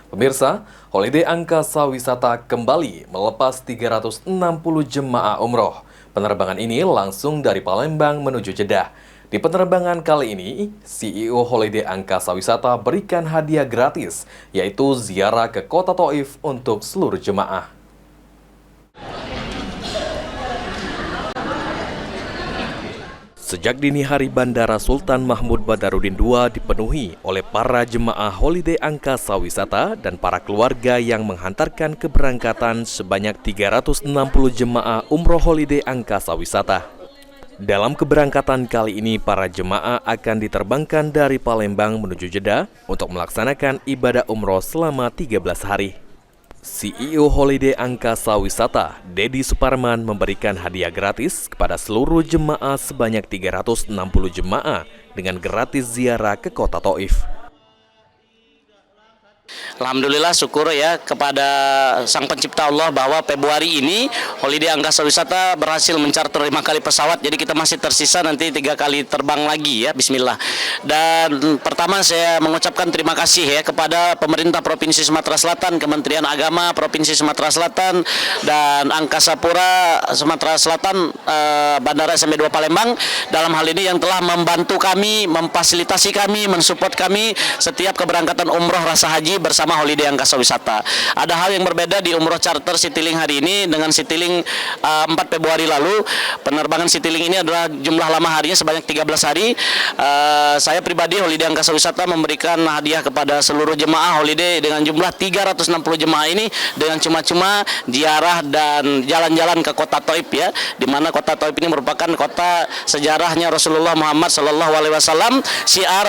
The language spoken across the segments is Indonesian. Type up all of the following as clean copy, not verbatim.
Pemirsa, Holiday Angkasa Wisata kembali melepas 360 jemaah umroh. Penerbangan ini langsung dari Palembang menuju Jeddah. Di penerbangan kali ini, CEO Holiday Angkasa Wisata berikan hadiah gratis, yaitu ziarah ke kota Taif untuk seluruh jemaah. Sejak dini hari Bandara Sultan Mahmud Badarudin II dipenuhi oleh para jemaah Holiday Angkasa Wisata dan para keluarga yang menghantarkan keberangkatan sebanyak 360 jemaah umroh Holiday Angkasa Wisata. Dalam keberangkatan kali ini, para jemaah akan diterbangkan dari Palembang menuju Jeddah untuk melaksanakan ibadah umroh selama 13 hari. CEO Holiday Angkasa Wisata, Dedi Suparman, memberikan hadiah gratis kepada seluruh jemaah sebanyak 360 jemaah dengan gratis ziarah ke kota Taif. Alhamdulillah, syukur ya kepada Sang Pencipta Allah bahwa Februari ini Holiday Angkasa Wisata berhasil mencarter 5 kali pesawat. Jadi kita masih tersisa nanti 3 kali terbang lagi ya, bismillah. Dan pertama saya mengucapkan terima kasih ya kepada pemerintah Provinsi Sumatera Selatan, Kementerian Agama Provinsi Sumatera Selatan, dan Angkasa Pura Sumatera Selatan, Bandara SMB 2 Palembang dalam hal ini yang telah membantu kami, memfasilitasi kami, mensupport kami setiap keberangkatan umroh rasa haji bersama Holiday Angkasa Wisata. Ada hal yang berbeda di umroh charter Citylink hari ini dengan Citylink 4 Februari lalu. Penerbangan Citylink ini adalah jumlah lama harinya sebanyak 13 hari. Saya pribadi Holiday Angkasa Wisata memberikan hadiah kepada seluruh jemaah Holiday dengan jumlah 360 jemaah ini dengan cuma-cuma ziarah dan jalan-jalan ke kota Taif ya, di mana kota Taif ini merupakan kota sejarahnya Rasulullah Muhammad SAW, syiar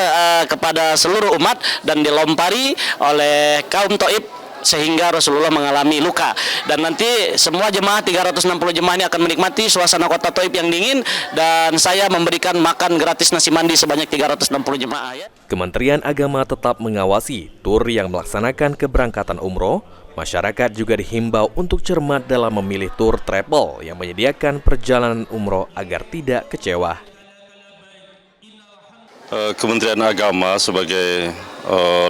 kepada seluruh umat dan dilompari oleh kaum Taif sehingga Rasulullah mengalami luka. Dan nanti semua jemaah 360 jemaah ini akan menikmati suasana kota Taif yang dingin, dan saya memberikan makan gratis nasi mandi sebanyak 360 jemaah ya. Kementerian Agama tetap mengawasi tur yang melaksanakan keberangkatan umroh. Masyarakat juga dihimbau untuk cermat dalam memilih tur travel yang menyediakan perjalanan umroh agar tidak kecewa. Kementerian Agama sebagai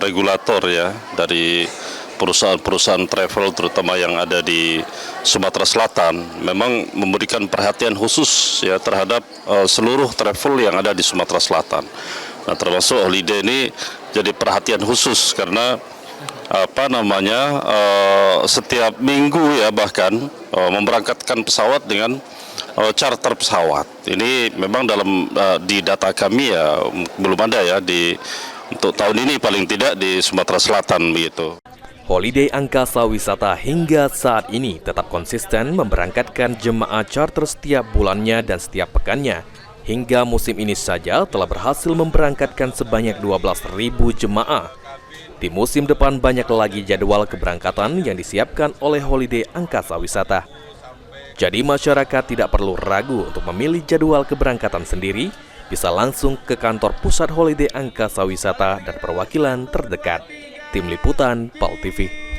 regulator ya dari perusahaan-perusahaan travel terutama yang ada di Sumatera Selatan memang memberikan perhatian khusus ya terhadap seluruh travel yang ada di Sumatera Selatan. Nah, termasuk Holiday ini jadi perhatian khusus karena setiap minggu ya bahkan memberangkatkan pesawat dengan charter pesawat. Ini memang di data kami ya belum ada ya untuk tahun ini paling tidak di Sumatera Selatan begitu. Holiday Angkasa Wisata hingga saat ini tetap konsisten memberangkatkan jemaah charter setiap bulannya dan setiap pekannya. Hingga musim ini saja telah berhasil memberangkatkan sebanyak 12.000 jemaah. Di musim depan banyak lagi jadwal keberangkatan yang disiapkan oleh Holiday Angkasa Wisata. Jadi masyarakat tidak perlu ragu untuk memilih jadwal keberangkatan sendiri, bisa langsung ke kantor pusat Holiday Angkasa Wisata dan perwakilan terdekat. Tim Liputan PAL TV.